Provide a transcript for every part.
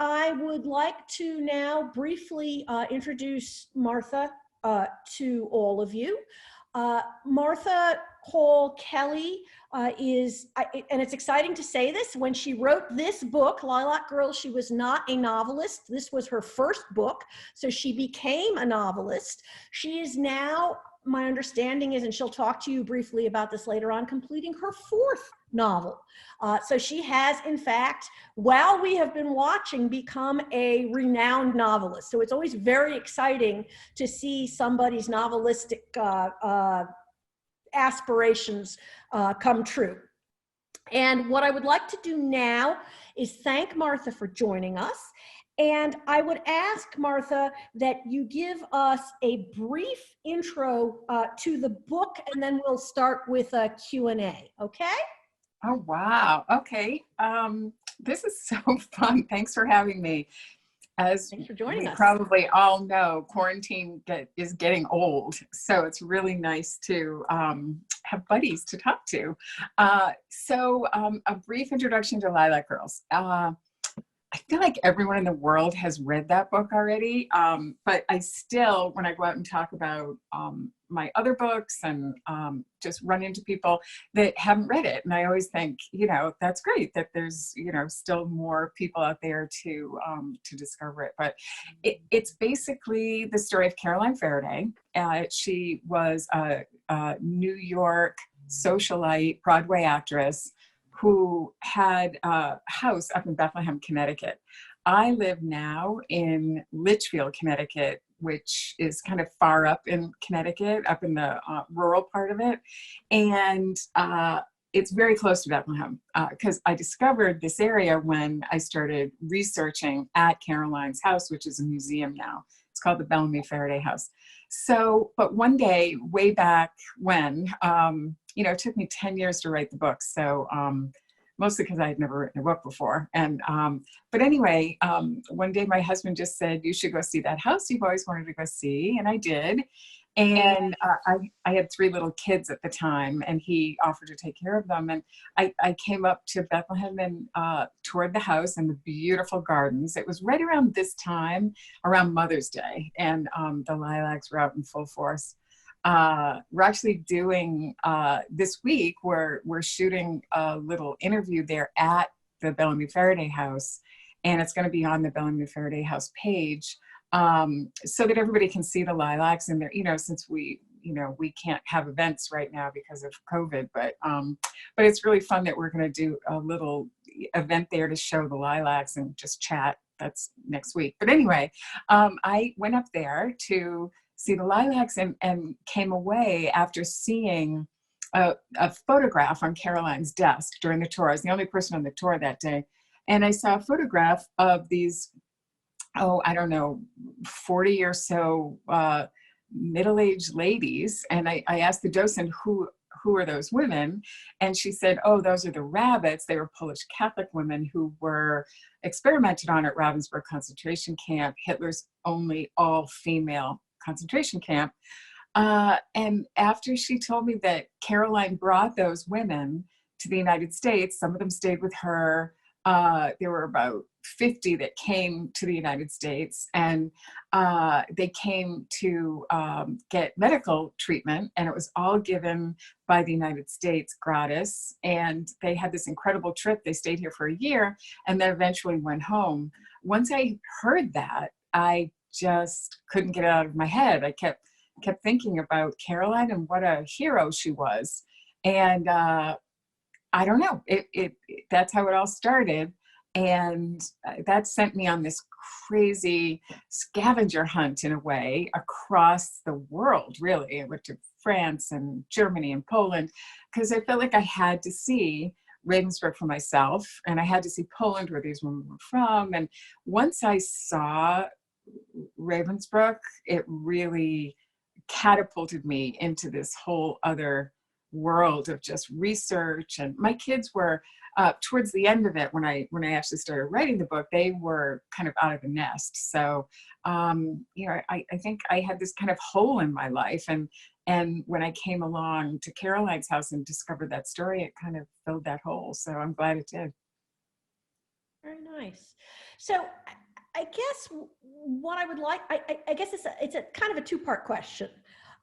I would like to now briefly introduce Martha to all of you. Martha Hall Kelly and it's exciting to say this, when she wrote this book, Lilac Girls, she was not a novelist. This was her first book, so she became a novelist. She is now, my understanding is, and she'll talk to you briefly about this later on, completing her fourth novel. So she has, in fact, while we have been watching, become a renowned novelist. So it's always very exciting to see somebody's novelistic aspirations come true. And what I would like to do now is thank Martha for joining us. And I would ask, Martha, that you give us a brief intro to the book, and then we'll start with a Q&A, okay? Oh, wow. Okay. This is so fun. Thanks for having me. As Thanks for joining us. Probably all know, quarantine is getting old. So it's really nice to have buddies to talk to. So a brief introduction to Lilac Girls. I feel like everyone in the world has read that book already, but I still, when I go out and talk about my other books and just run into people that haven't read it, and I always think, you know, that's great that there's, you know, still more people out there to discover it. But it's basically the story of Caroline Faraday. She was a New York socialite, Broadway actress who had a house up in Bethlehem, Connecticut. I live now in Litchfield, Connecticut, which is kind of far up in Connecticut, up in the rural part of it. And it's very close to Bethlehem because I discovered this area when I started researching at Caroline's house, which is a museum now. It's called the Bellamy Faraday House. So, but one day, way back when, you know, it took me 10 years to write the book. So mostly because I had never written a book before. And, but anyway, one day my husband just said, you should go see that house you've always wanted to go see. And I did. And I had 3 little kids at the time, and he offered to take care of them. And I came up to Bethlehem and toured the house and the beautiful gardens. It was right around this time, around Mother's Day, and the lilacs were out in full force. We're actually doing, this week, we're shooting a little interview there at the Bellamy Faraday House, and it's going to be on the Bellamy Faraday House page. So that everybody can see the lilacs in there, you know, since we can't have events right now because of COVID, but it's really fun that we're going to do a little event there to show the lilacs and just chat. That's next week. But anyway, I went up there to see the lilacs and came away after seeing a photograph on Caroline's desk during the tour. I was the only person on the tour that day. And I saw a photograph of these, I don't know, 40 or so middle-aged ladies. And I asked the docent, who are those women? And she said, oh, those are the rabbits. They were Polish Catholic women who were experimented on at Ravensbruck concentration camp, Hitler's only all-female concentration camp. And after she told me that Caroline brought those women to the United States, some of them stayed with her. There were about 50 that came to the United States, and they came to get medical treatment, and it was all given by the United States gratis. And they had this incredible trip. They stayed here for a year and then eventually went home. Once I heard that, I just couldn't get it out of my head. I kept thinking about Caroline and what a hero she was. And I don't know, that's how it all started. And that sent me on this crazy scavenger hunt, in a way, across the world, really. I went to France and Germany and Poland because I felt like I had to see Ravensbruck for myself, and I had to see Poland, where these women were from. And once I saw Ravensbruck, it really catapulted me into this whole other world of just research. And my kids were towards the end of it, when I actually started writing the book, they were kind of out of the nest. So you know, I think I had this kind of hole in my life, and when I came along to Caroline's house and discovered that story, it kind of filled that hole. So I'm glad it did. Very nice. So I guess what I would like, I guess it's a kind of a two-part question.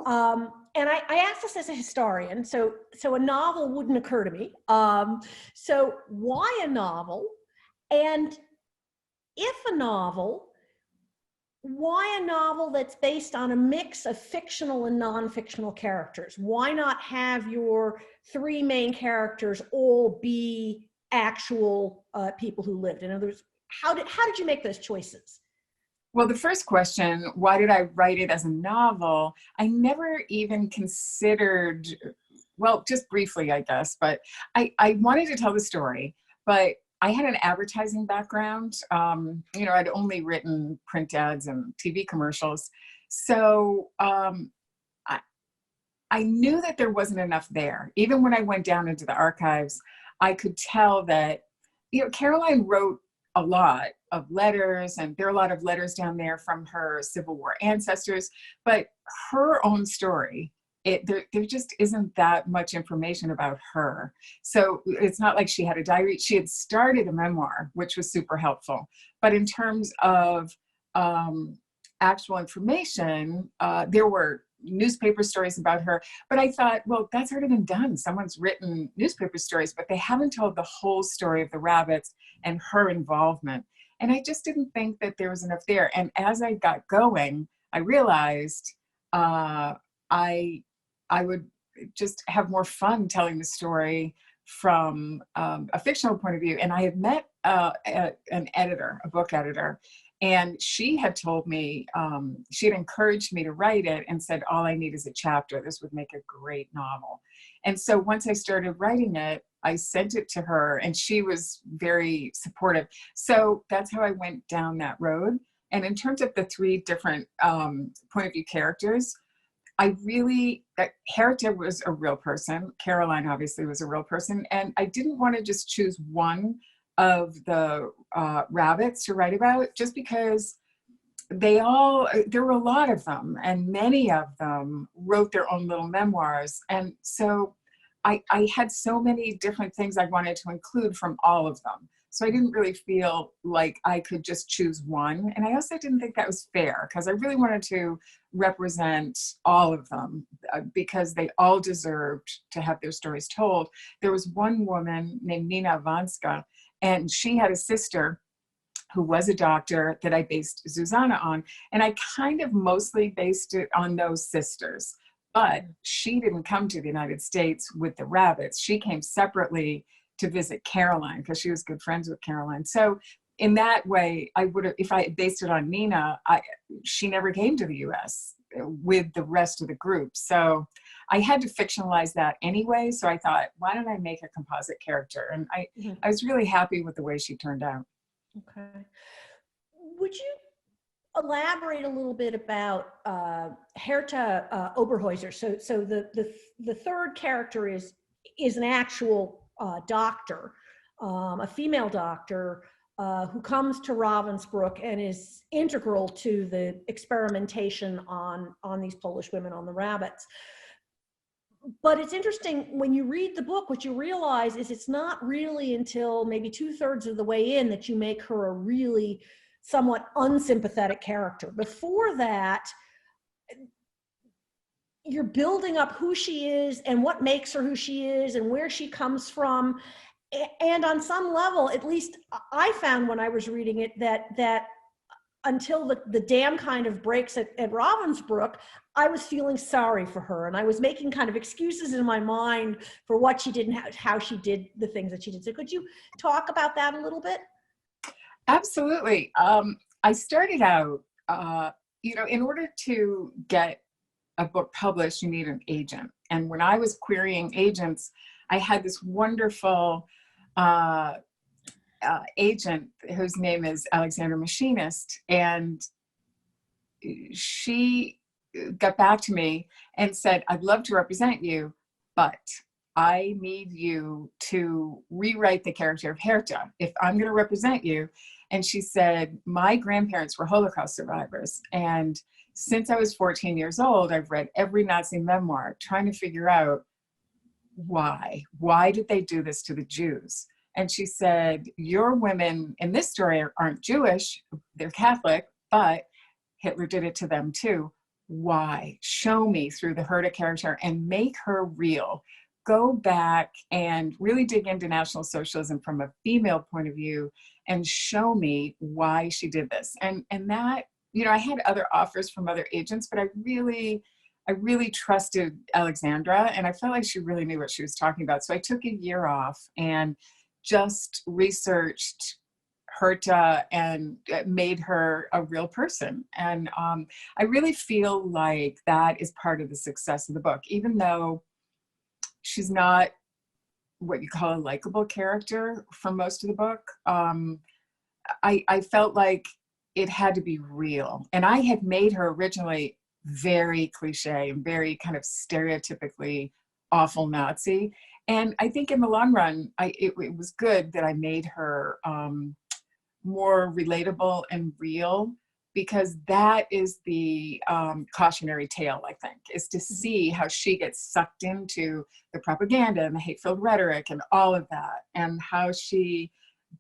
And I asked this as a historian, so a novel wouldn't occur to me. So why a novel? And if a novel, why a novel that's based on a mix of fictional and non-fictional characters? Why not have your three main characters all be actual people who lived? In other words, how did you make those choices? Well, the first question, why did I write it as a novel? I never even considered, well, just briefly, I guess, but I wanted to tell the story, but I had an advertising background. I'd only written print ads and TV commercials. So I knew that there wasn't enough there. Even when I went down into the archives, I could tell that, Caroline wrote a lot of letters, and there are a lot of letters down there from her Civil War ancestors, but her own story, there just isn't that much information about her. So it's not like she had a diary. She had started a memoir, which was super helpful. But in terms of actual information, there were newspaper stories about her, but I thought, well, that's already been done. Someone's written newspaper stories, but they haven't told the whole story of the rabbits and her involvement. And I just didn't think that there was enough there. And as I got going, I realized I would just have more fun telling the story from a fictional point of view. And I had met an editor, a book editor, and she had told me, she had encouraged me to write it and said, all I need is a chapter. This would make a great novel. And so once I started writing it, I sent it to her, and she was very supportive. So that's how I went down that road. And in terms of the three different point of view characters, Herta was a real person. Caroline obviously was a real person. And I didn't want to just choose one of the rabbits to write about, just because there were a lot of them, and many of them wrote their own little memoirs. And so I had so many different things I wanted to include from all of them. So I didn't really feel like I could just choose one. And I also didn't think that was fair, because I really wanted to represent all of them, because they all deserved to have their stories told. There was one woman named Nina Vanska, and she had a sister who was a doctor that I based Susana on. And I kind of mostly based it on those sisters. But she didn't come to the United States with the rabbits. She came separately to visit Caroline, because she was good friends with Caroline. So in that way, I would have, if I based it on Nina, she never came to the US with the rest of the group. So I had to fictionalize that anyway. So I thought, why don't I make a composite character? And I was really happy with the way she turned out. Okay. Would you elaborate a little bit about Herta Oberhäuser? So the third character is an actual doctor, a female doctor who comes to Ravensbruck and is integral to the experimentation on these Polish women, on the rabbits. But it's interesting, when you read the book, what you realize is it's not really until maybe 2/3 of the way in that you make her a really somewhat unsympathetic character. Before that, you're building up who she is and what makes her who she is and where she comes from. And on some level, at least I found when I was reading it, that until the dam kind of breaks at Ravensbruck, I was feeling sorry for her, and I was making kind of excuses in my mind for what she did and how she did the things that she did. So could you talk about that a little bit? Absolutely. I started out, in order to get a book published, you need an agent. And when I was querying agents, I had this wonderful agent whose name is Alexander Machinist, and she got back to me and said, I'd love to represent you, but I need you to rewrite the character of Herta if I'm going to represent you. And she said, my grandparents were Holocaust survivors, and since I was 14 years old, I've read every Nazi memoir trying to figure out why did they do this to the Jews? And she said, your women in this story aren't Jewish, they're Catholic, but Hitler did it to them too. Why? Show me through the Herta character and make her real. Go back and really dig into National Socialism from a female point of view and show me why she did this. And that, you know, I had other offers from other agents, but I really trusted Alexandra, and I felt like she really knew what she was talking about. So I took a year off and just researched Herta and made her a real person. And I really feel like that is part of the success of the book, even though she's not what you call a likable character for most of the book. I felt like it had to be real. And I had made her originally very cliche and very kind of stereotypically awful Nazi. And I think in the long run, it was good that I made her more relatable and real, because that is the cautionary tale, I think, is to see how she gets sucked into the propaganda and the hateful rhetoric and all of that, and how she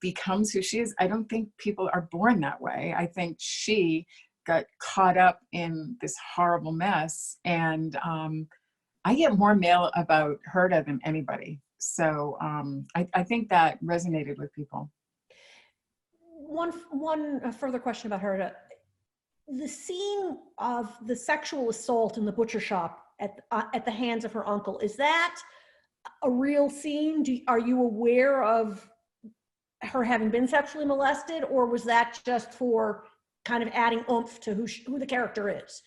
becomes who she is. I don't think people are born that way. I think she got caught up in this horrible mess, and I get more mail about Herta than anybody. So I think that resonated with people. One further question about Herta. The scene of the sexual assault in the butcher shop at the hands of her uncle, is that a real scene? Are you aware of her having been sexually molested, or was that just for kind of adding oomph to who the character is?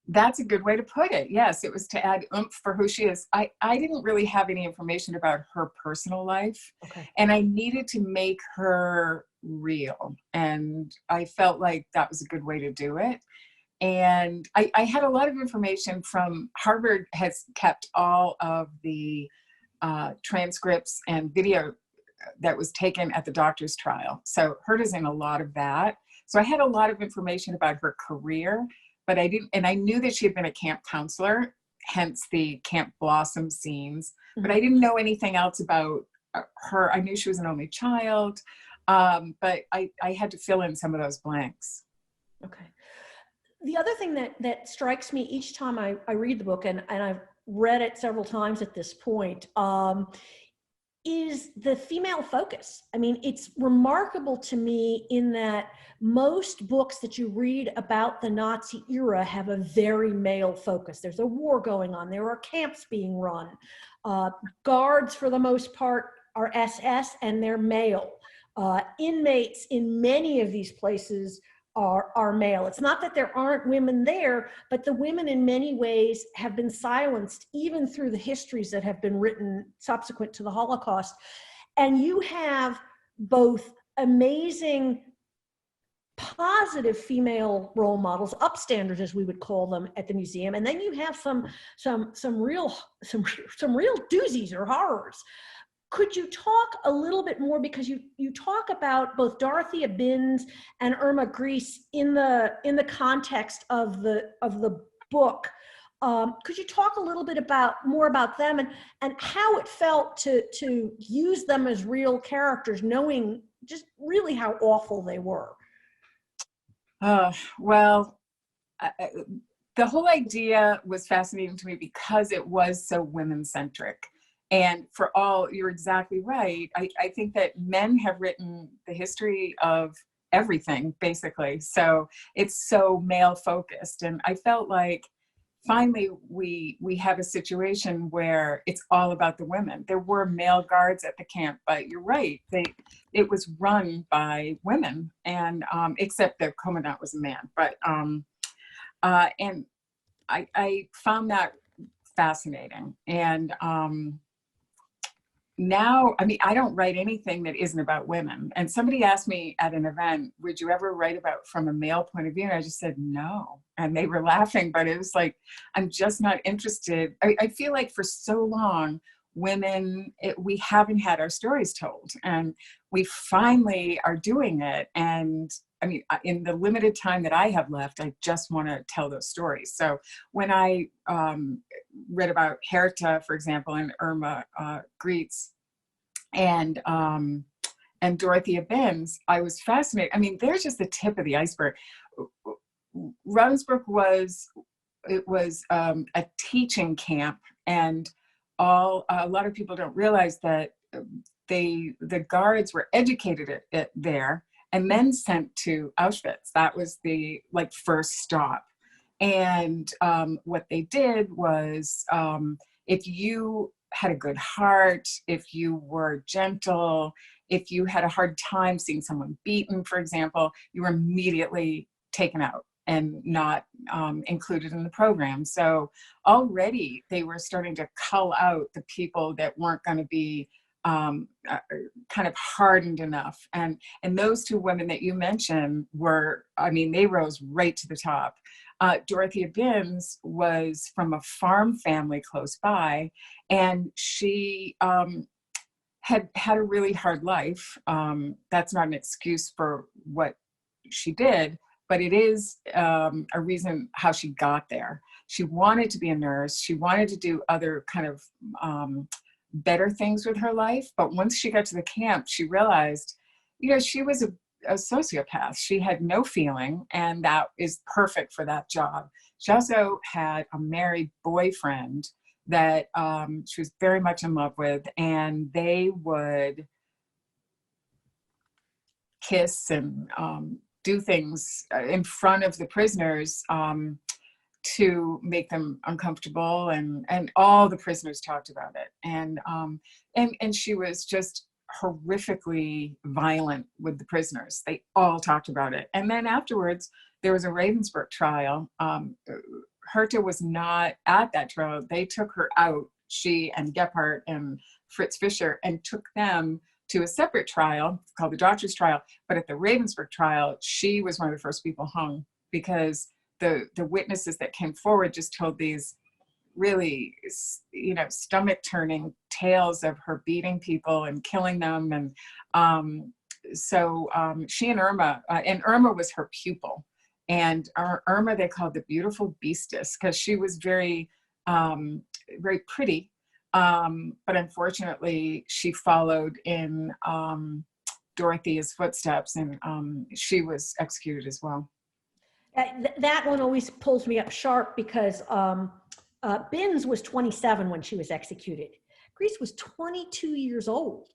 That's a good way to put it. Yes, it was to add oomph for who she is. I didn't really have any information about her personal life. Okay. And I needed to make her real. And I felt like that was a good way to do it. And I had a lot of information from Harvard. Has kept all of the transcripts and video that was taken at the doctor's trial. So Herta's in a lot of that. So I had a lot of information about her career, but I didn't, and I knew that she had been a camp counselor, hence the Camp Blossom scenes, but I didn't know anything else about her. I knew she was an only child, but I had to fill in some of those blanks. Okay. The other thing that strikes me each time I read the book, and I've read it several times at this point, is the female focus. I mean, it's remarkable to me in that most books that you read about the Nazi era have a very male focus. There's a war going on. There are camps being run. Guards, for the most part, are SS and they're male. Inmates in many of these places are male. It's not that there aren't women there, but the women in many ways have been silenced, even through the histories that have been written subsequent to the Holocaust. And you have both amazing, positive female role models, upstanders as we would call them at the museum, and then you have some real doozies or horrors. Could you talk a little bit more, because you talk about both Dorothea Binns and Irma Gries in the context of the book. Could you talk a little bit more about them and how it felt to use them as real characters, knowing just really how awful they were? Well, the whole idea was fascinating to me because it was so women-centric. And for all, you're exactly right. I think that men have written the history of everything, basically. So it's so male focused. And I felt like finally we have a situation where it's all about the women. There were male guards at the camp, but you're right. It was run by women, and except the commandant was a man. But and I found that fascinating. And now, I mean, I don't write anything that isn't about women. And somebody asked me at an event, would you ever write about from a male point of view? And I just said, no. And they were laughing, but it was like, I'm just not interested. I feel like for so long, women, we haven't had our stories told. And we finally are doing it. And I mean, in the limited time that I have left, I just want to tell those stories. So when I read about Herta, for example, and Irma Gries, and Dorothea Binns, I was fascinated. I mean, they're just the tip of the iceberg. Ravensbruck was a teaching camp, and a lot of people don't realize that the guards were educated there and then sent to Auschwitz. That was the first stop. And what they did was, if you had a good heart, if you were gentle, if you had a hard time seeing someone beaten, for example, you were immediately taken out and not included in the program. So already they were starting to cull out the people that weren't going to be kind of hardened enough. And those two women that you mentioned were, I mean, they rose right to the top. Dorothea Binns was from a farm family close by, and she had a really hard life. That's not an excuse for what she did, but it is a reason how she got there. She wanted to be a nurse. She wanted to do other kind of better things with her life. But once she got to the camp, she realized, she was a sociopath. She had no feeling, and that is perfect for that job. She also had a married boyfriend that she was very much in love with, and they would kiss and do things in front of the prisoners to make them uncomfortable, and all the prisoners talked about it. And she was just horrifically violent with the prisoners. They all talked about it. And then afterwards, there was a Ravensberg trial. Herta was not at that trial. They took her out, she and Gebhardt and Fritz Fischer, and took them to a separate trial called the doctor's trial. But at the Ravensberg trial, she was one of the first people hung, because the witnesses that came forward just told these really, stomach turning tales of her beating people and killing them. And so she and Irma was her pupil. And Irma, they called the beautiful beastess, because she was very, very pretty. But unfortunately, she followed in Dorothea's footsteps, and she was executed as well. That one always pulls me up sharp, because Binns was 27 when she was executed. Grease was 22 years old.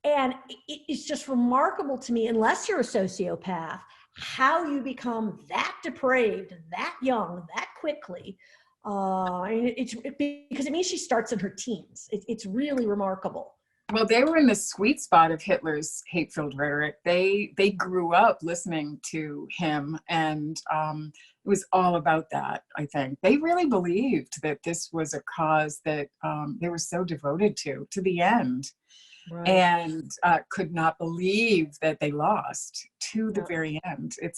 And it's just remarkable to me, unless you're a sociopath, how you become that depraved, that young, that quickly. Because it means she starts in her teens. It's really remarkable. Well, they were in the sweet spot of Hitler's hate-filled rhetoric. They grew up listening to him, and it was all about that, I think. They really believed that this was a cause that they were so devoted to the end. Right. And could not believe that they lost to the very end. It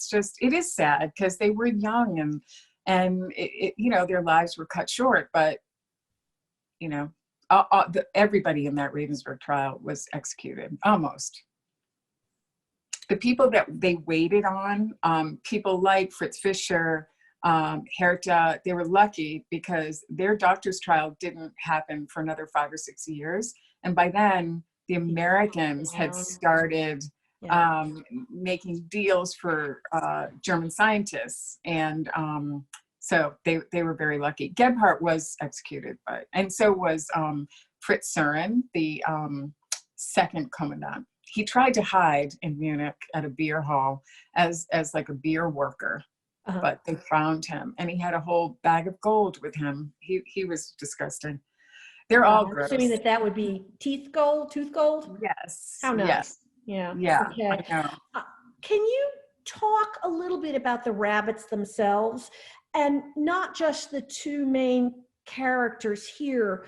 is sad, because they were young, and their lives were cut short, but everybody in that Ravensberg trial was executed, almost. The people that they waited on, people like Fritz Fischer, Herta, they were lucky, because their doctor's trial didn't happen for another 5 or 6 years. And by then, the Americans had started making deals for German scientists. And so they were very lucky. Gebhardt was executed, and so was Fritz Sören, the second commandant. He tried to hide in Munich at a beer hall as like a beer worker, but they found him, and he had a whole bag of gold with him. He was disgusting. They're all gross. Assuming that would be tooth gold? Yes. How nice. Yes. Yeah. Okay. I know. Can you talk a little bit about the rabbits themselves, and not just the two main characters here,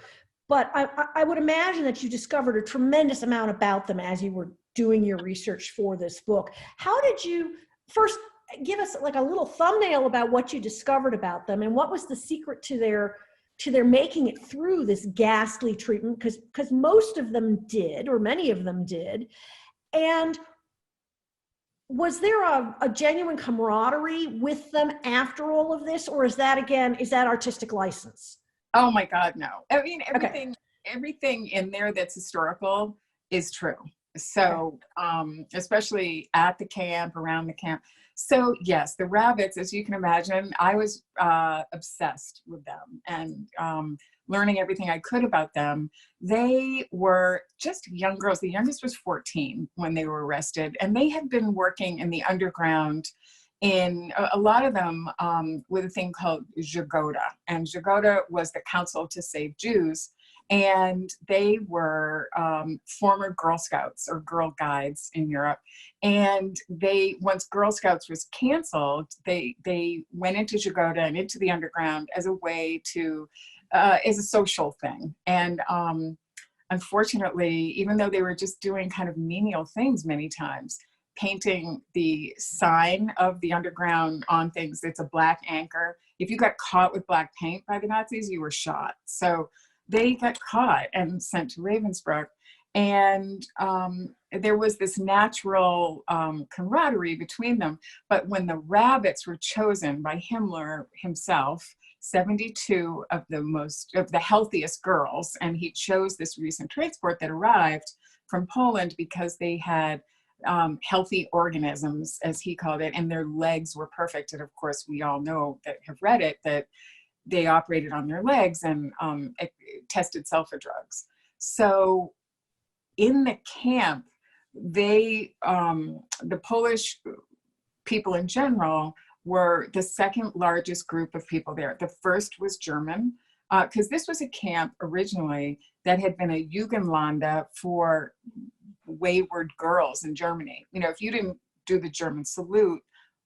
but I would imagine that you discovered a tremendous amount about them as you were doing your research for this book. How did you first give us like a little thumbnail about what you discovered about them, and what was the secret to their making it through this ghastly treatment? Because most of them did, or many of them did. And was there a genuine camaraderie with them after all of this, or is that artistic license? Oh my God, no. I mean, everything in there that's historical is true. So, especially at the camp, around the camp. So yes, the rabbits, as you can imagine, I was obsessed with them and learning everything I could about them. They were just young girls. The youngest was 14 when they were arrested, and they had been working in the underground in a lot of them with a thing called Jagoda. And Jagoda was the Council to Save Jews. And they were former Girl Scouts or Girl Guides in Europe. And once Girl Scouts was canceled, they went into Jagoda and into the underground as a way to, as a social thing. And unfortunately, even though they were just doing kind of menial things many times, painting the sign of the underground on things, it's a black anchor. If you got caught with black paint by the Nazis, you were shot. So they got caught and sent to Ravensbruck. And there was this natural camaraderie between them. But when the rabbits were chosen by Himmler himself, 72 of the healthiest girls, and he chose this recent transport that arrived from Poland because they had healthy organisms, as he called it, and their legs were perfect. And of course, we all know that have read it, that they operated on their legs and tested sulfa drugs. So in the camp, the Polish people in general were the second largest group of people there. The first was German, because this was a camp originally that had been a Jugendlande for wayward girls in Germany. You know, if you didn't do the German salute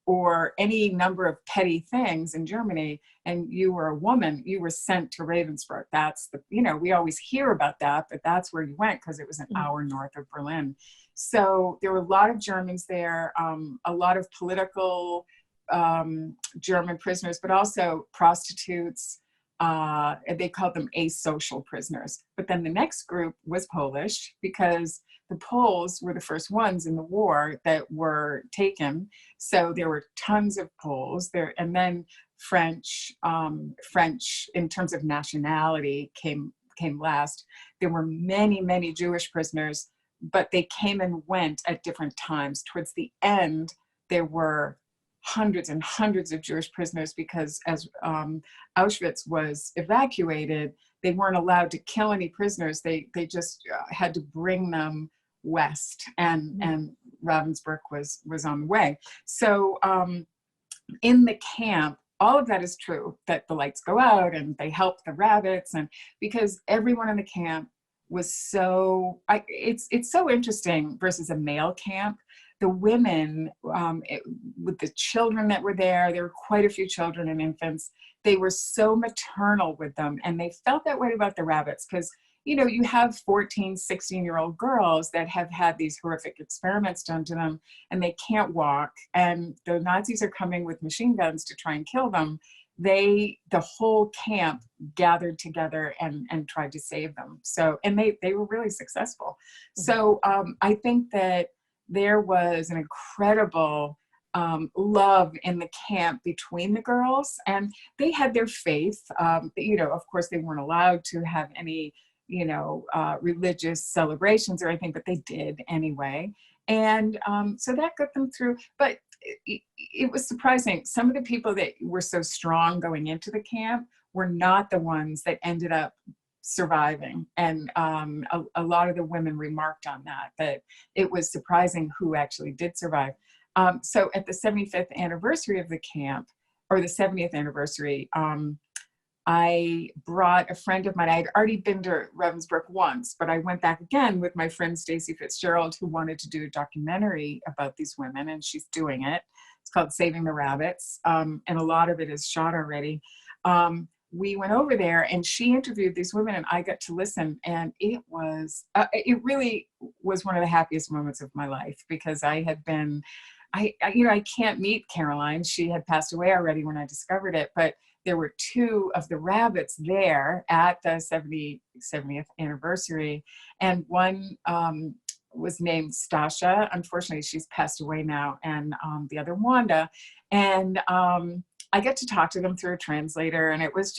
or any number of petty things in Germany, and you were a woman, you were sent to Ravensbruck. That's the, you know, we always hear about that, but that's where you went because it was an hour north of Berlin. So there were a lot of Germans there, a lot of political German prisoners, but also prostitutes. They called them asocial prisoners. But then the next group was Polish, because the Poles were the first ones in the war that were taken. So there were tons of Poles there, and then French in terms of nationality came last. There were many Jewish prisoners, but they came and went at different times. Towards the end, there were hundreds and hundreds of Jewish prisoners, because as Auschwitz was evacuated, they weren't allowed to kill any prisoners. They just had to bring them west, and Ravensbruck was on the way. So in the camp, all of that is true, that the lights go out and they help the rabbits, and because everyone in the camp was so, it's so interesting versus a male camp. The women, with the children that were there were quite a few children and infants. They were so maternal with them, and they felt that way about the rabbits, because, you know, you have 14, 16-year-old girls that have had these horrific experiments done to them, and they can't walk, and the Nazis are coming with machine guns to try and kill them. The whole camp gathered together and tried to save them. So, and they were really successful. So I think that there was an incredible love in the camp between the girls, and they had their faith. You know, of course, they weren't allowed to have any, you know, religious celebrations or anything, but they did anyway. And so that got them through. But it was surprising. Some of the people that were so strong going into the camp were not the ones that ended up surviving. And a lot of the women remarked on that it was surprising who actually did survive. So at the 75th anniversary of the camp, or the 70th anniversary, I brought a friend of mine. I had already been to Ravensbruck once, but I went back again with my friend Stacey Fitzgerald, who wanted to do a documentary about these women, and she's doing it. It's called Saving the Rabbits, and a lot of it is shot already. We went over there, and she interviewed these women, and I got to listen, and it really was one of the happiest moments of my life, because I had been, I can't meet Caroline. She had passed away already when I discovered it, but there were two of the rabbits there at the 70th anniversary, and one was named Stasha. Unfortunately, she's passed away now, and the other Wanda. And I get to talk to them through a translator, and it was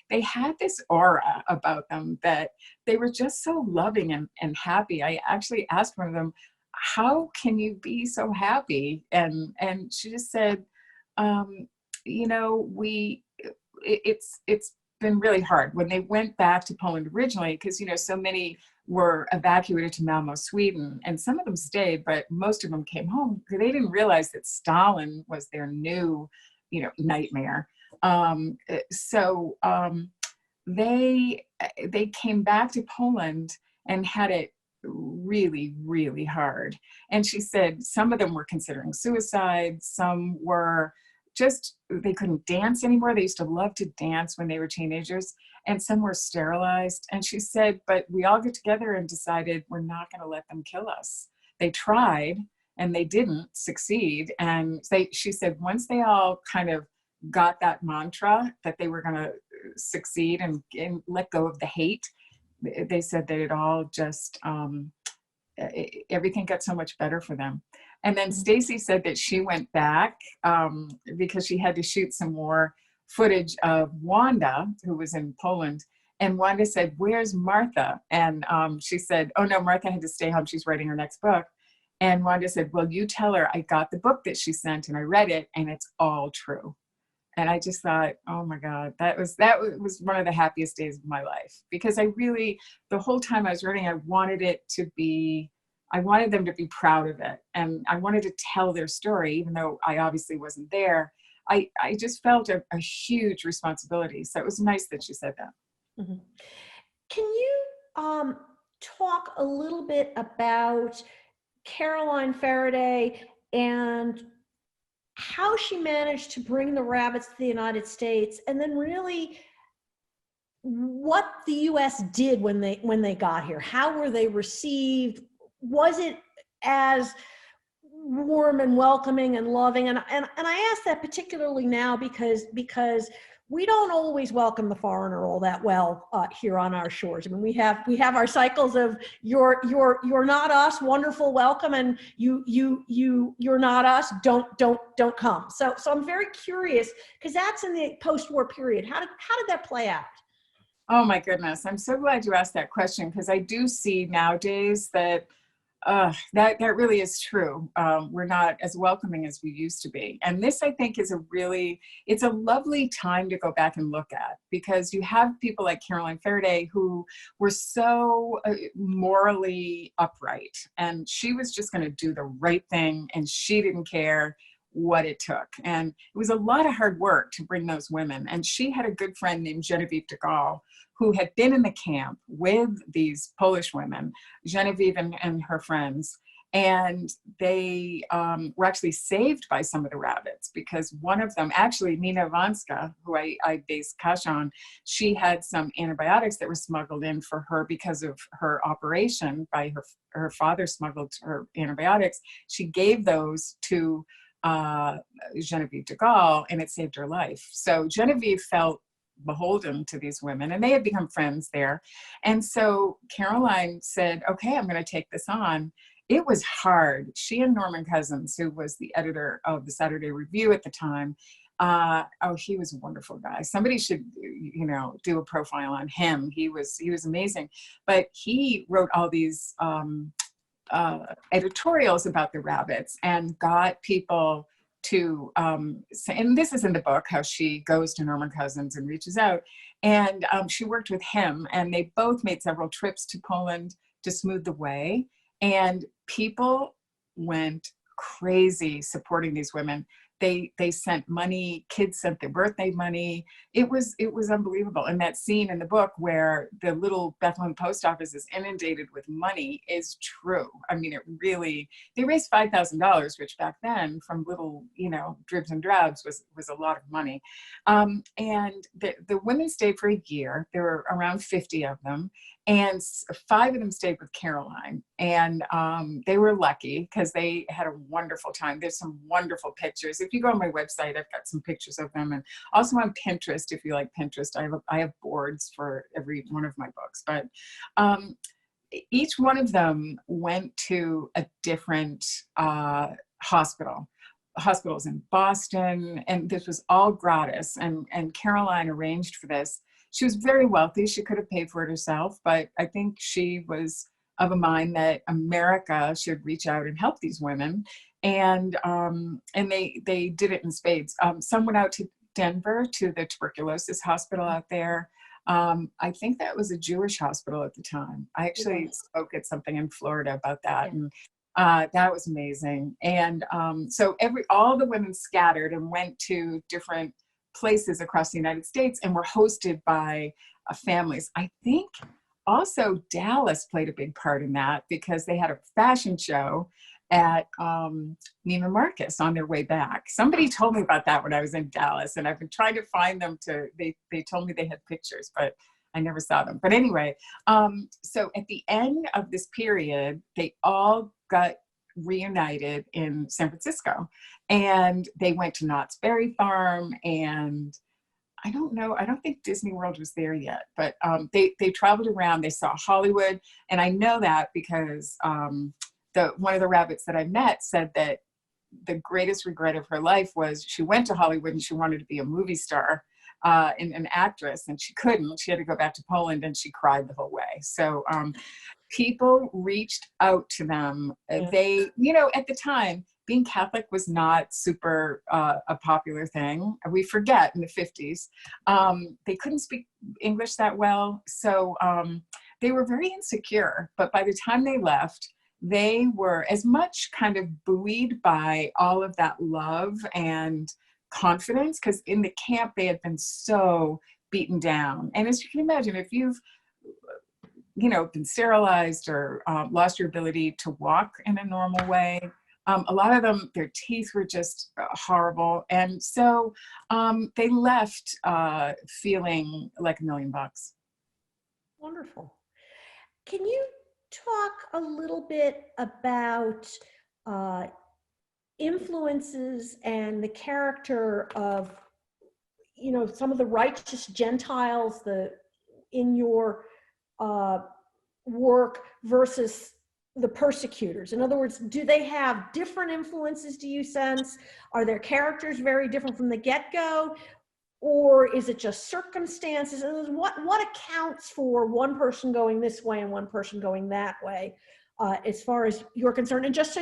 they had this aura about them that they were just so loving and happy. I actually asked one of them, how can you be so happy? And she just said, you know, it's been really hard when they went back to Poland originally, because, you know, so many were evacuated to Malmo, Sweden, and some of them stayed, but most of them came home because they didn't realize that Stalin was their new, you know, nightmare. They came back to Poland and had it really, really hard. And she said some of them were considering suicide, some were just, they couldn't dance anymore. They used to love to dance when they were teenagers, and some were sterilized. And she said, but we all got together and decided we're not going to let them kill us. They tried and they didn't succeed. And she said, once they all kind of got that mantra that they were going to succeed and let go of the hate, they said that it all just, everything got so much better for them. And then Stacy said that she went back because she had to shoot some more footage of Wanda, who was in Poland. And Wanda said, where's Martha? And she said, oh no, Martha had to stay home. She's writing her next book. And Wanda said, well, you tell her I got the book that she sent and I read it and it's all true. And I just thought, oh my God, that was one of the happiest days of my life, because I really, the whole time I was writing, I wanted them to be proud of it. And I wanted to tell their story, even though I obviously wasn't there. I just felt a huge responsibility. So it was nice that she said that. Mm-hmm. Can you talk a little bit about Caroline Faraday and how she managed to bring the rabbits to the United States, and then really what the U.S. did when they got here? How were they received? Was it as warm and welcoming and loving? And I ask that particularly now because we don't always welcome the foreigner all that well here on our shores. I mean, we have our cycles of you're not us, wonderful welcome, and you're not us, don't come. So I'm very curious, because that's in the post-war period. How did that play out? Oh my goodness, I'm so glad you asked that question, because I do see nowadays that that really is true. We're not as welcoming as we used to be. And this, I think, is it's a lovely time to go back and look at, because you have people like Caroline Faraday who were so morally upright, and she was just going to do the right thing, and she didn't care what it took. And it was a lot of hard work to bring those women. And she had a good friend named Genevieve de Gaulle, who had been in the camp with these Polish women, Genevieve and her friends. And they were actually saved by some of the rabbits, because one of them, actually Nina Vanska, who I based Kash on, she had some antibiotics that were smuggled in for her because of her operation. By her father smuggled her antibiotics. She gave those to Genevieve de Gaulle, and it saved her life. So Genevieve felt beholden to these women, and they had become friends there. And so Caroline said, okay, I'm going to take this on. It was hard. She and Norman Cousins, who was the editor of the Saturday Review at the time, he was a wonderful guy. Somebody should, do a profile on him. He was amazing. But he wrote all these editorials about the rabbits and got people to and this is in the book, how she goes to Norman Cousins and reaches out, and she worked with him, and they both made several trips to Poland to smooth the way, and people went crazy supporting these women. They sent money, kids sent their birthday money. It was unbelievable. And that scene in the book where the little Bethlehem post office is inundated with money is true. I mean, they raised $5,000, which back then, from little, dribs and drabs, was a lot of money. And the women stayed for a year. There were around 50 of them. And 5 of them stayed with Caroline, and they were lucky because they had a wonderful time. There's some wonderful pictures. If you go on my website, I've got some pictures of them, and also on Pinterest. If you like Pinterest, I have boards for every one of my books. But each one of them went to a different hospital. hospitals in Boston, and this was all gratis. And Caroline arranged for this. She was very wealthy. She could have paid for it herself, but I think she was of a mind that America should reach out and help these women. And they did it in spades. Some went out to Denver to the tuberculosis hospital out there. I think that was a Jewish hospital at the time. I actually spoke at something in Florida about that. And that was amazing. And so all the women scattered and went to different places across the United States and were hosted by families. I think also Dallas played a big part in that, because they had a fashion show at Neiman Marcus on their way back. Somebody told me about that when I was in Dallas, and I've been trying to find them they told me they had pictures, but I never saw them. But anyway, so at the end of this period, they all got reunited in San Francisco, and they went to Knott's Berry Farm, and I don't know, I don't think Disney World was there yet, but they traveled around, they saw Hollywood. And I know that because one of the rabbits that I met said that the greatest regret of her life was she went to Hollywood and she wanted to be a movie star and an actress, and she couldn't. She had to go back to Poland, and she cried the whole way. So people reached out to them. They, at the time, being Catholic was not super a popular thing. We forget in the 50s. They couldn't speak English that well. So they were very insecure. But by the time they left, they were as much kind of buoyed by all of that love and confidence, because in the camp they had been so beaten down. And as you can imagine, if you've been sterilized or lost your ability to walk in a normal way, a lot of them, their teeth were just horrible. And so they left feeling like $1 million. Wonderful. Can you talk a little bit about influences and the character of, some of the righteous Gentiles in your work versus the persecutors? In other words, do they have different influences, do you sense? Are their characters very different from the get-go? Or is it just circumstances? And what accounts for one person going this way and one person going that way, as far as you're concerned? And just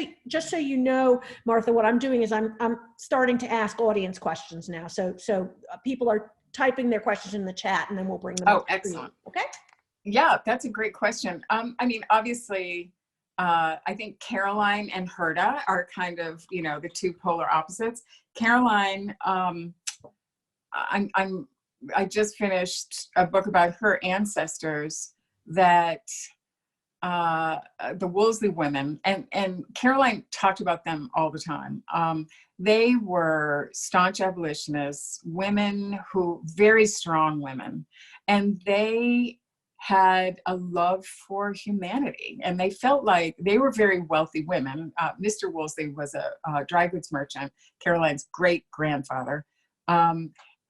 so you know, Martha, what I'm doing is I'm starting to ask audience questions now. So people are typing their questions in the chat, and then we'll bring them up. Oh, excellent. Okay. Yeah, that's a great question. Obviously, I think Caroline and Herta are kind of, the two polar opposites. Caroline, I just finished a book about her ancestors, that the Wolseley women, and Caroline talked about them all the time. They were staunch abolitionists, women very strong women, and they had a love for humanity, and they felt like they were very wealthy women. Mr. Wolseley was a dry goods merchant, Caroline's great grandfather.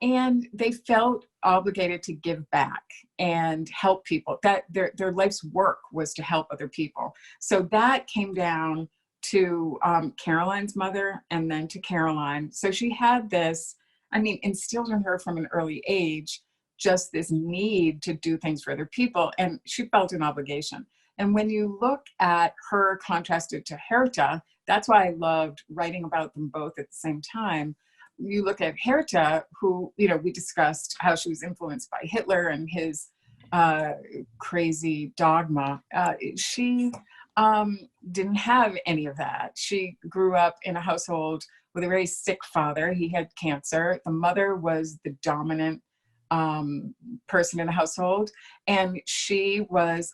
And they felt obligated to give back and help people. That their life's work was to help other people. So that came down to Caroline's mother, and then to Caroline. So she had this, instilled in her from an early age, just this need to do things for other people, and she felt an obligation. And when you look at her contrasted to Herta, that's why I loved writing about them both at the same time. You look at Herta, who, we discussed how she was influenced by Hitler and his crazy dogma. She didn't have any of that. She grew up in a household with a very sick father. He had cancer. The mother was the dominant person in the household, and she was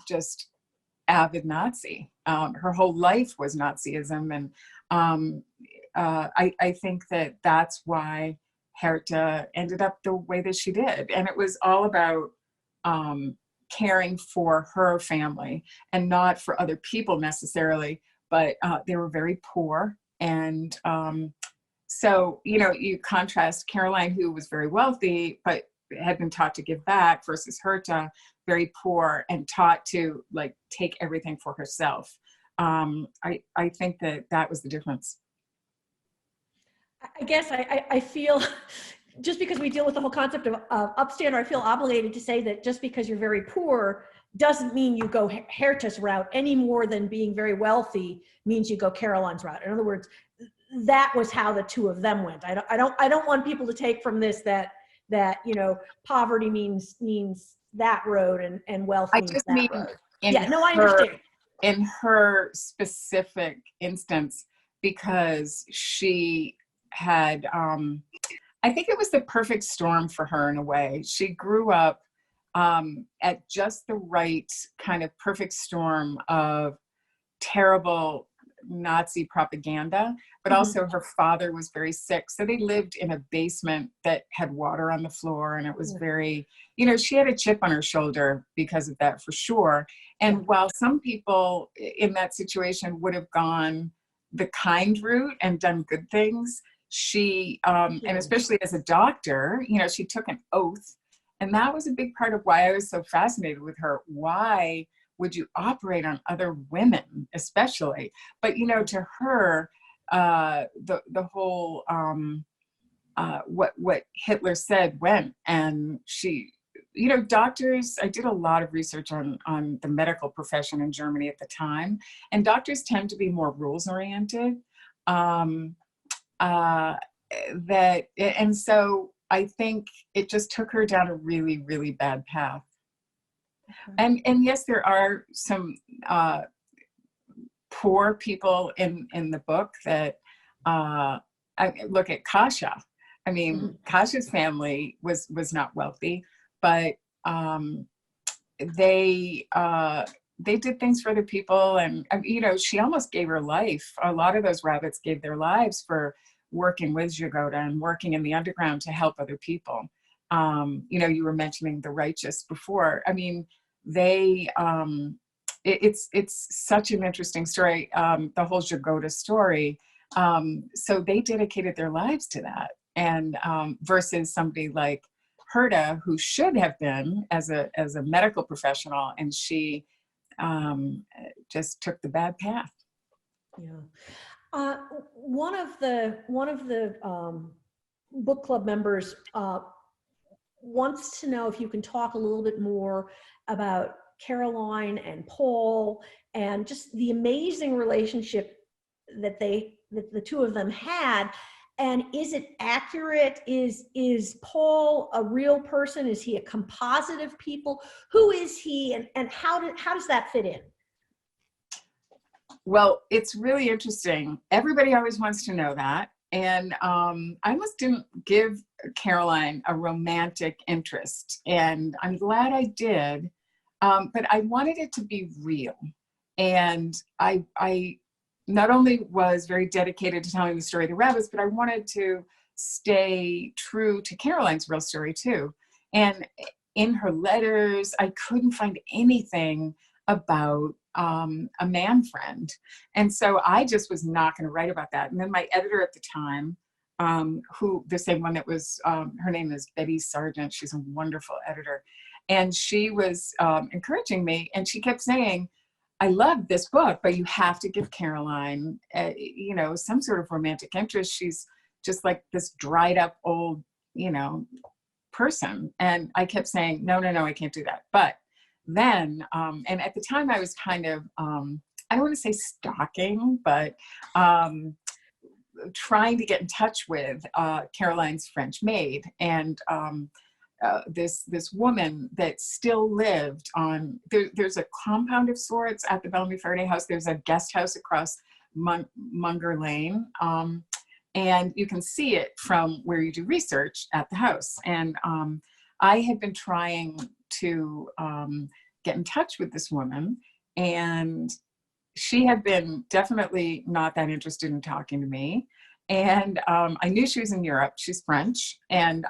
just avid Nazi. Her whole life was Nazism, and I think that's why Herta ended up the way that she did. And it was all about caring for her family and not for other people necessarily, but they were very poor. And so, you contrast Caroline, who was very wealthy, but had been taught to give back, versus Herta, very poor and taught to take everything for herself. I think that was the difference. I guess I feel just because we deal with the whole concept of upstander, I feel obligated to say that just because you're very poor doesn't mean you go Herta's route any more than being very wealthy means you go Caroline's route. In other words, that was how the two of them went. I don't want people to take from this that you know, poverty means that road and wealth I means just that mean road. in Yeah, no, I her understand. in her specific instance, because she had I think it was the perfect storm for her in a way. She grew up at just the right kind of perfect storm of terrible Nazi propaganda, but Mhm. also her father was very sick. So they lived in a basement that had water on the floor, and it was Yeah. very, you know, she had a chip on her shoulder because of that for sure. Yeah. And while some people in that situation would have gone the kind route and done good things, she, and especially as a doctor, you know, she took an oath. And that was a big part of why I was so fascinated with her. Why would you operate on other women, especially? But you know, to her, the whole what Hitler said went, and she, you know, doctors. I did a lot of research on the medical profession in Germany at the time, and doctors tend to be more rules oriented. Um, uh, and so I think it just took her down a really, really bad path. And yes, there are some poor people in the book that I look at Kasha. I mean, Mhm. Kasha's family was not wealthy, but um, they they did things for other people, and you know, she almost gave her life. A lot of those rabbits gave their lives for working with Jagoda and working in the underground to help other people. You know, you were mentioning the righteous before. I mean, they it's such an interesting story, the whole Jagoda story. So they dedicated their lives to that, and versus somebody like Herta, who should have been as a medical professional, and she just took the bad path. Yeah. Uh, one of the book club members wants to know if you can talk a little bit more about Caroline and Paul and just the amazing relationship that the two of them had. And is it accurate? Is Paul a real person? Is he a composite of people? Who is he, and how does that fit in? Well, it's really interesting. Everybody always wants to know that. And I almost didn't give Caroline a romantic interest. And I'm glad I did. But I wanted it to be real. And I not only was very dedicated to telling the story of the rabbits, but I wanted to stay true to Caroline's real story too. And in her letters, I couldn't find anything about a man friend. And so I just was not going to write about that. And then my editor at the time, who the same one that was, her name is Betty Sargent. She's a wonderful editor. And she was encouraging me, and she kept saying, I love this book, but you have to give Caroline, you know, some sort of romantic interest. She's just like this dried up old, you know, person. And I kept saying, no, I can't do that. But then, and at the time I was kind of, I don't want to say stalking, but trying to get in touch with Caroline's French maid. And this woman that still lived on, there's a compound of sorts at the Bellamy Faraday house. There's a guest house across Munger Lane. And you can see it from where you do research at the house. And I had been trying to get in touch with this woman, and she had been definitely not that interested in talking to me. And I knew she was in Europe. She's French. And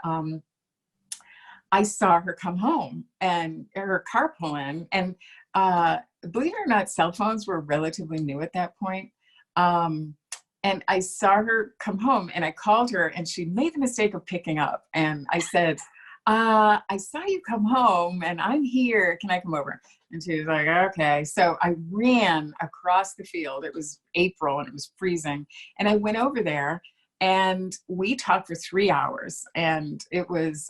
I saw her come home and her car pull in. And believe it or not, cell phones were relatively new at that point. And I saw her come home, and I called her, and she made the mistake of picking up. And I said, I saw you come home and I'm here. Can I come over? And she was like, okay. So I ran across the field. It was April and it was freezing. And I went over there, And we talked for 3 hours, and it was,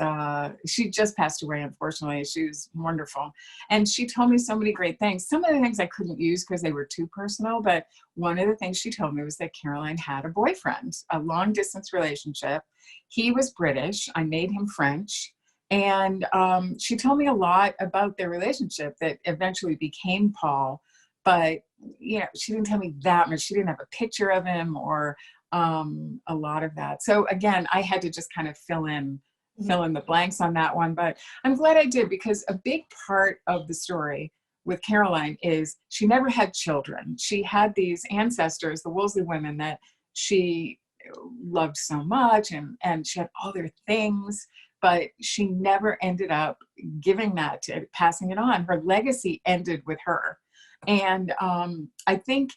she just passed away, unfortunately. She was wonderful. And she told me so many great things. Some of the things I couldn't use because they were too personal, but one of the things she told me was that Caroline had a boyfriend, a long distance relationship. He was British. I made him French. And she told me a lot about their relationship that eventually became Paul. But, you know, she didn't tell me that much. She didn't have a picture of him or a lot of that. So again, I had to just kind of fill in the blanks on that one, but I'm glad I did, because a big part of the story with Caroline is she never had children. She had these ancestors, the Wolseley women, that she loved so much, and she had all their things, but she never ended up giving that to passing it on. Her legacy ended with her. And I think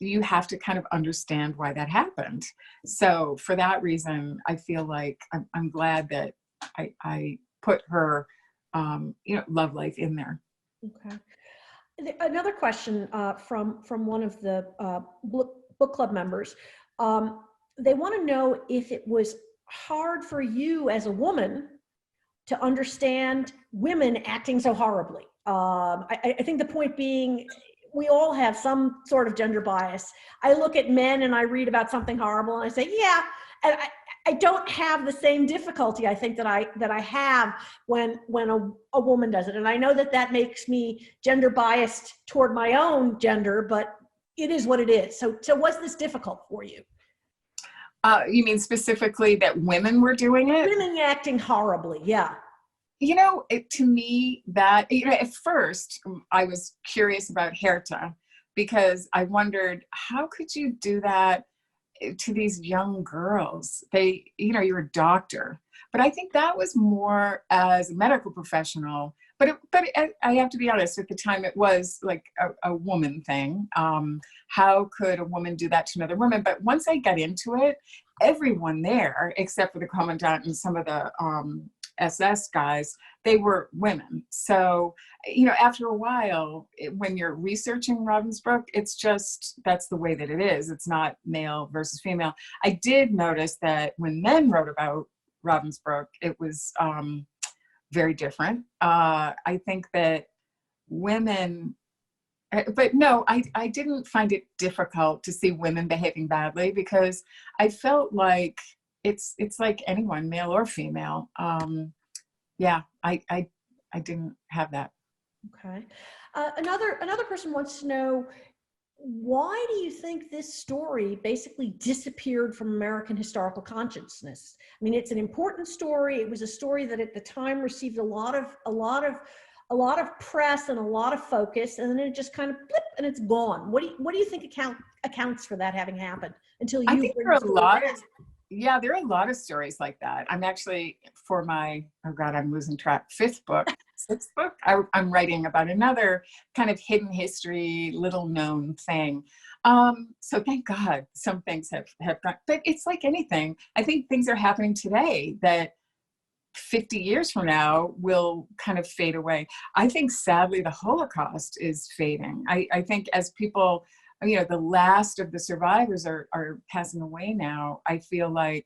you have to kind of understand why that happened. So for that reason, I feel like I'm glad that I put her, love life in there. Okay. Another question from one of the book club members. They want to know if it was hard for you as a woman to understand women acting so horribly. I think the point being, we all have some sort of gender bias. I look at men and I read about something horrible and I say, yeah, and I don't have the same difficulty, I think, that I have when a woman does it. And I know that makes me gender biased toward my own gender, but it is what it is. So was this difficult for you? You mean specifically that women were doing it? Women acting horribly, yeah. You know, to me, that, at first I was curious about Herta, because I wondered, how could you do that to these young girls? You're a doctor. But I think that was more as a medical professional. But I have to be honest, at the time it was like a woman thing. How could a woman do that to another woman? But once I got into it, everyone there, except for the commandant and some of the SS guys, they were women. So, after a while, when you're researching Ravensbruck, it's just, that's the way that it is. It's not male versus female. I did notice that when men wrote about Ravensbruck, it was very different. I think that women, but no, I didn't find it difficult to see women behaving badly, because I felt like it's like anyone, male or female. Yeah, I didn't have that. Okay. Another person wants to know, why do you think this story basically disappeared from American historical consciousness? I mean, it's an important story. It was a story that at the time received a lot of press and a lot of focus, and then it just kind of blip and it's gone. What do you think accounts for that having happened until you? I think there are a lot of, yeah, there are a lot of stories like that. I'm actually, for my, oh God, I'm losing track, sixth book, I'm writing about another kind of hidden history, little known thing. So thank God some things have gone, but it's like anything. I think things are happening today that 50 years from now will kind of fade away. I think sadly the Holocaust is fading. I think as people, the last of the survivors are passing away now, I feel like,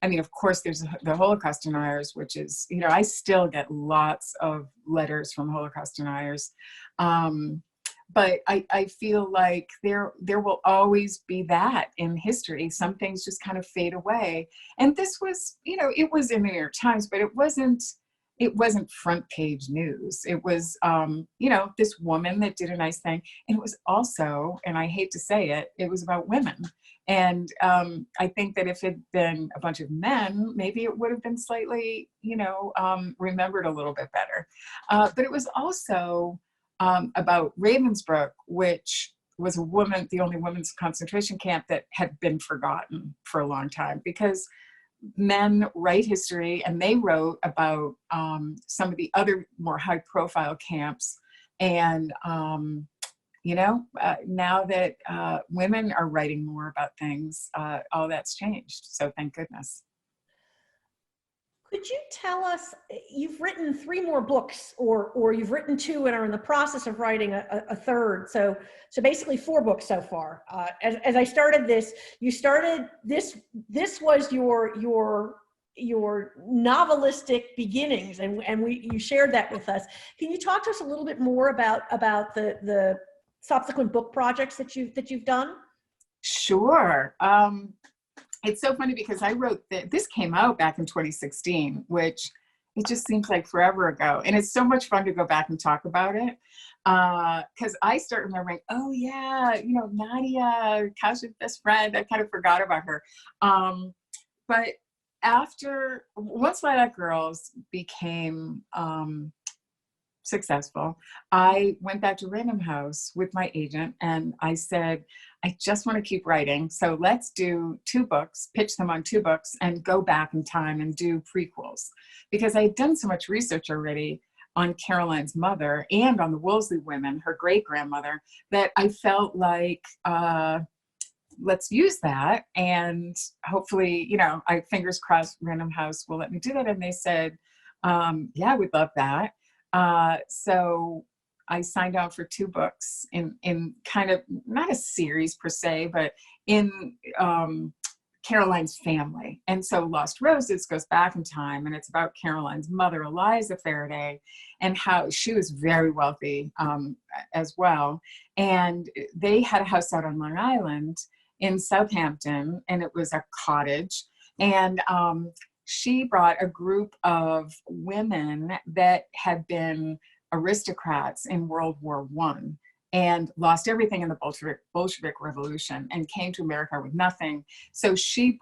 of course there's the Holocaust deniers, which is, I still get lots of letters from Holocaust deniers. But I feel like there will always be that in history. Some things just kind of fade away. And this was, it was in the New York Times, but it wasn't front page news. It was, this woman that did a nice thing. And it was also, and I hate to say it, it was about women. And I think that if it had been a bunch of men, maybe it would have been slightly, remembered a little bit better. But it was also about Ravensbruck, which was the only women's concentration camp that had been forgotten for a long time, because men write history, and they wrote about some of the other more high profile camps. And, now that women are writing more about things, all that's changed. So thank goodness. Could you tell us, you've written 3 more books, or you've written 2 and are in the process of writing a third. So basically 4 books so far. As I started this, you started this was your novelistic beginnings, and you shared that with us. Can you talk to us a little bit more about the subsequent book projects that you've done? Sure. It's so funny because I wrote this came out back in 2016, which it just seems like forever ago. And it's so much fun to go back and talk about it. Because I start remembering, oh yeah, you know, Nadia, Kasha's best friend. I kind of forgot about her. But once Lilac Girls became successful, I went back to Random House with my agent and I said, I just want to keep writing. So let's do 2 books, pitch them on 2 books, and go back in time and do prequels. Because I had done so much research already on Caroline's mother and on the Woolsey women, her great grandmother, that I felt like, let's use that. And hopefully, you know, fingers crossed, Random House will let me do that. And they said, yeah, we'd love that. So I signed on for 2 books in kind of not a series per se, but in Caroline's family. And so Lost Roses goes back in time, and it's about Caroline's mother, Eliza Faraday, and how she was very wealthy as well. And they had a house out on Long Island in Southampton, and it was a cottage. And she brought a group of women that had been aristocrats in World War I and lost everything in the Bolshevik Revolution and came to America with nothing. So she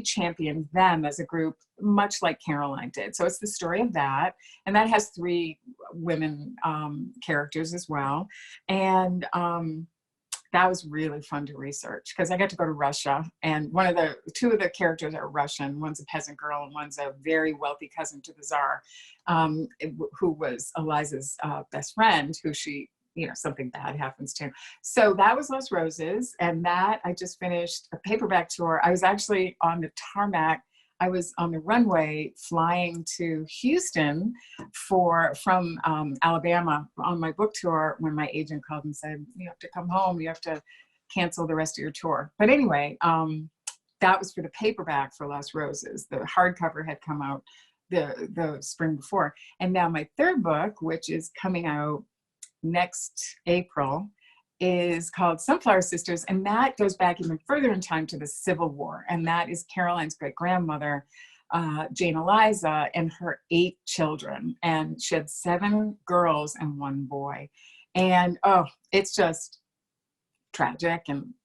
championed them as a group, much like Caroline did. So it's the story of that. And that has 3 women characters as well. And that was really fun to research because I got to go to Russia, and 2 of the characters are Russian. One's a peasant girl and one's a very wealthy cousin to the Tsar, who was Eliza's best friend, who she, you know, something bad happens to. So that was Lost Roses, and that I just finished a paperback tour. I was actually on the tarmac. I was on the runway flying to Houston from Alabama on my book tour when my agent called and said, you have to come home, you have to cancel the rest of your tour. But anyway, that was for the paperback for Lost Roses. The hardcover had come out the spring before. And now my 3rd book, which is coming out next April, is called Sunflower Sisters, and that goes back even further in time to the Civil War, and that is Caroline's great-grandmother, Jane Eliza, and her 8 children, and she had 7 girls and 1 boy, and it's just tragic and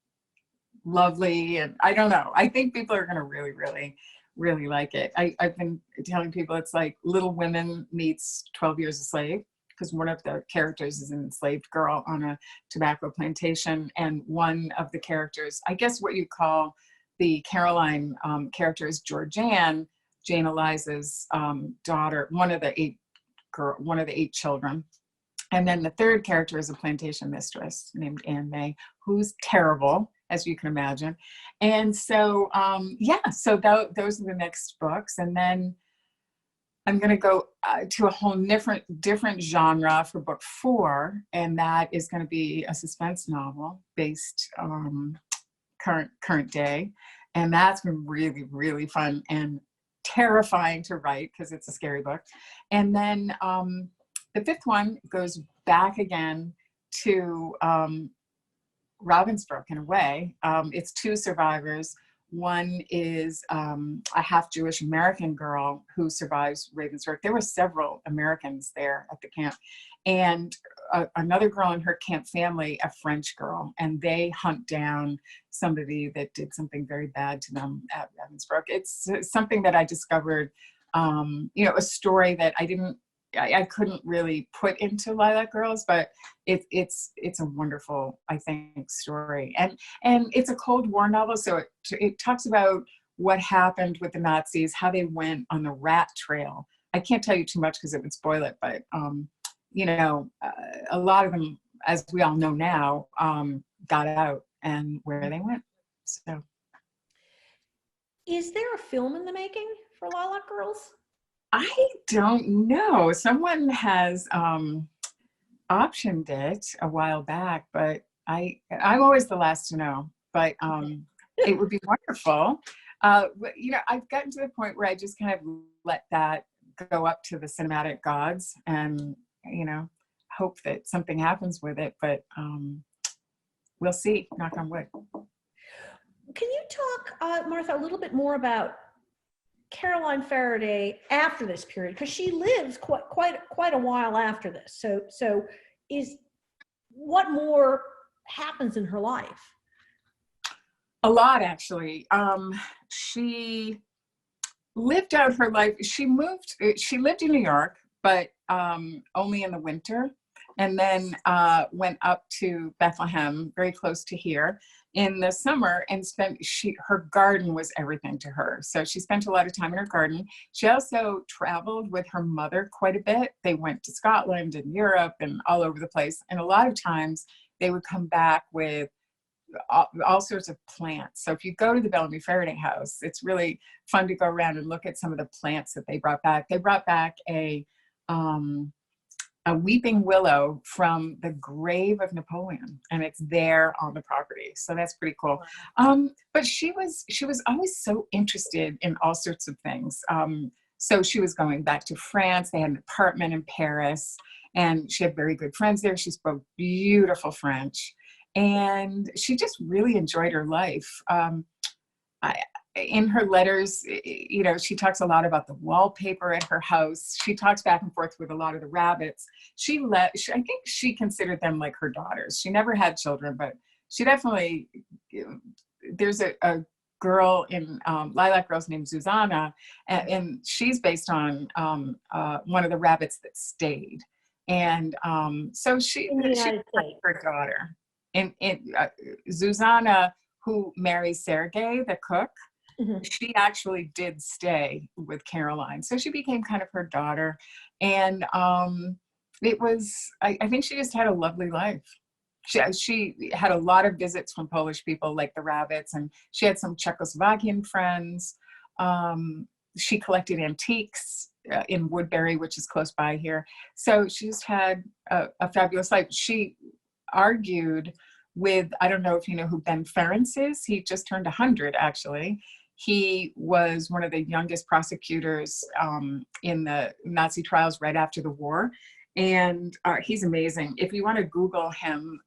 lovely, and I don't know, I think people are going to really, really, really like it. I've been telling people it's like Little Women meets 12 Years a Slave, because one of the characters is an enslaved girl on a tobacco plantation, and one of the characters, I guess what you call the Caroline character, is Georgianne, Jane Eliza's daughter, one of the 8 children. And then the 3rd character is a plantation mistress named Anne May, who's terrible, as you can imagine. And so, so those are the next books. And then I'm going to go to a whole different genre for book 4, and that is going to be a suspense novel based current day, and that's been really, really fun and terrifying to write because it's a scary book. And then the 5th one goes back again to Ravensbruck in a way. It's 2 survivors. One is a half Jewish American girl who survives Ravensbruck. There were several Americans there at the camp. And another girl in her camp family, a French girl, and they hunt down somebody that did something very bad to them at Ravensbruck. It's something that I discovered, a story that I couldn't really put into Lilac Girls, but it's a wonderful, I think, story. And it's a Cold War novel, so it talks about what happened with the Nazis, how they went on the rat trail. I can't tell you too much because it would spoil it, but a lot of them, as we all know now, got out and where they went. So, is there a film in the making for Lilac Girls? I don't know. Someone has optioned it a while back, but I'm always the last to know. But it would be wonderful. I've gotten to the point where I just kind of let that go up to the cinematic gods, and hope that something happens with it. But we'll see. Knock on wood. Can you talk, Martha, a little bit more about Caroline Faraday after this period, because she lives quite a while after this. So what more happens in her life? A lot, actually. She lived out her life. She lived in New York, but only in the winter, and then went up to Bethlehem, very close to here, in the summer, and her garden was everything to her. So she spent a lot of time in her garden. She also traveled with her mother quite a bit. They went to Scotland and Europe and all over the place. And a lot of times they would come back with all sorts of plants. So if you go to the Bellamy Faraday house, it's really fun to go around and look at some of the plants that they brought back. They brought back a weeping willow from the grave of Napoleon, and it's there on the property. So that's pretty cool. But she was always so interested in all sorts of things. So she was going back to France. They had an apartment in Paris, and she had very good friends there. She spoke beautiful French, and she just really enjoyed her life. In her letters, she talks a lot about the wallpaper at her house. She talks back and forth with a lot of the rabbits. I think she considered them like her daughters. She never had children, but she definitely, there's a girl in Lilac Girls named Susana, and she's based on one of the rabbits that stayed. And so she her daughter. And Susana, who marries Sergei, the cook, she actually did stay with Caroline. So she became kind of her daughter. And it was, I think she just had a lovely life. She had a lot of visits from Polish people like the rabbits, and she had some Czechoslovakian friends. She collected antiques in Woodbury, which is close by here. So she just had a fabulous life. She argued with, I don't know if you know who Ben Ferencz is. He just turned 100, actually. He was one of the youngest prosecutors in the Nazi trials right after the war. And he's amazing. If you want to Google him,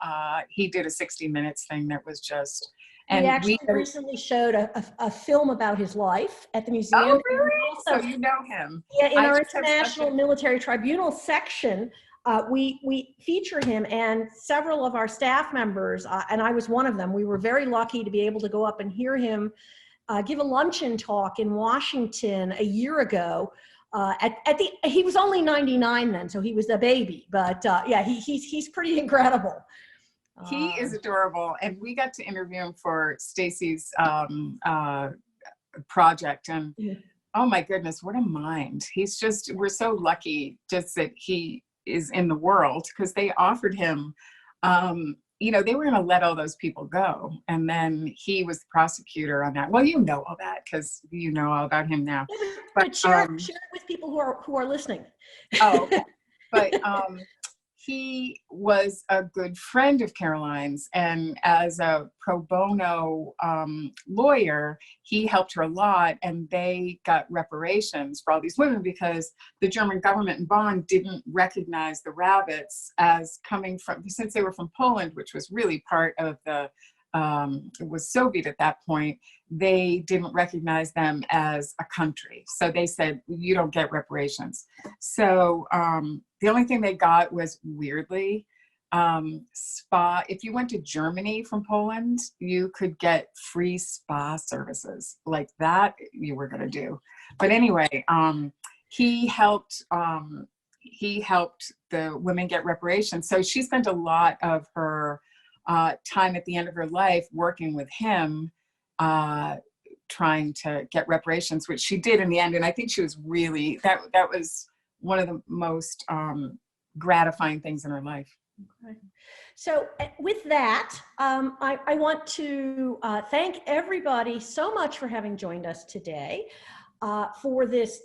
he did a 60 Minutes thing that was just... And we actually recently showed a film about his life at the museum. Oh, really? Also, so you know him. Yeah, in our International Military Tribunal section, we featured him, and several of our staff members, and I was one of them, we were very lucky to be able to go up and hear him give a luncheon talk in Washington a year ago. He was only 99 then, so he was a baby, but yeah, he's pretty incredible. He is adorable, and we got to interview him for Stacy's project, and oh my goodness, what a mind. We're so lucky just that he is in the world, because they offered him, they were going to let all those people go, and then he was the prosecutor on that. Well, you know all that because you know all about him now. But share it with people who are listening. Oh, okay. But he was a good friend of Caroline's, and as a pro bono lawyer, he helped her a lot, and they got reparations for all these women because the German government in Bonn didn't recognize the rabbits as coming from, since they were from Poland, which was really part of the, it was Soviet at that point, they didn't recognize them as a country. So they said, you don't get reparations. So the only thing they got was, weirdly, spa. If you went to Germany from Poland, you could get free spa services. Like that you were going to do. But anyway, he helped the women get reparations. So she spent a lot of her time at the end of her life working with him, trying to get reparations, which she did in the end. And I think she was really, that was one of the most gratifying things in her life. Okay. So with that, I want to thank everybody so much for having joined us today. for this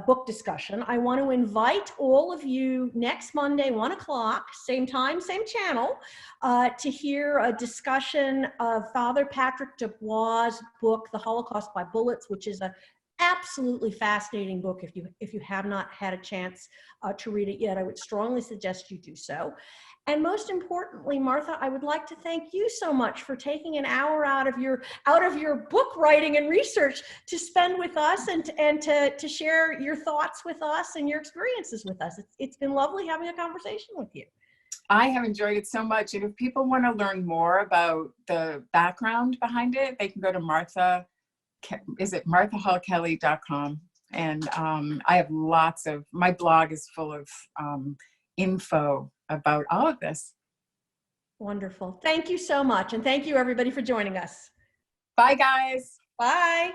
book discussion. I want to invite all of you next Monday, 1 o'clock, same time, same channel, to hear a discussion of Father Patrick Dubois' book, The Holocaust by Bullets, which is a absolutely fascinating book. If you have not had a chance to read it yet, I would strongly suggest you do so. And most importantly, Martha, I would like to thank you so much for taking an hour out of your book writing and research to spend with us and to share your thoughts with us and your experiences with us. It's been lovely having a conversation with you. I have enjoyed it so much. And if people want to learn more about the background behind it, they can go to marthahallkelly.com. And I have my blog is full of info about all of this. Wonderful. Thank you so much. And thank you everybody for joining us. Bye guys. Bye.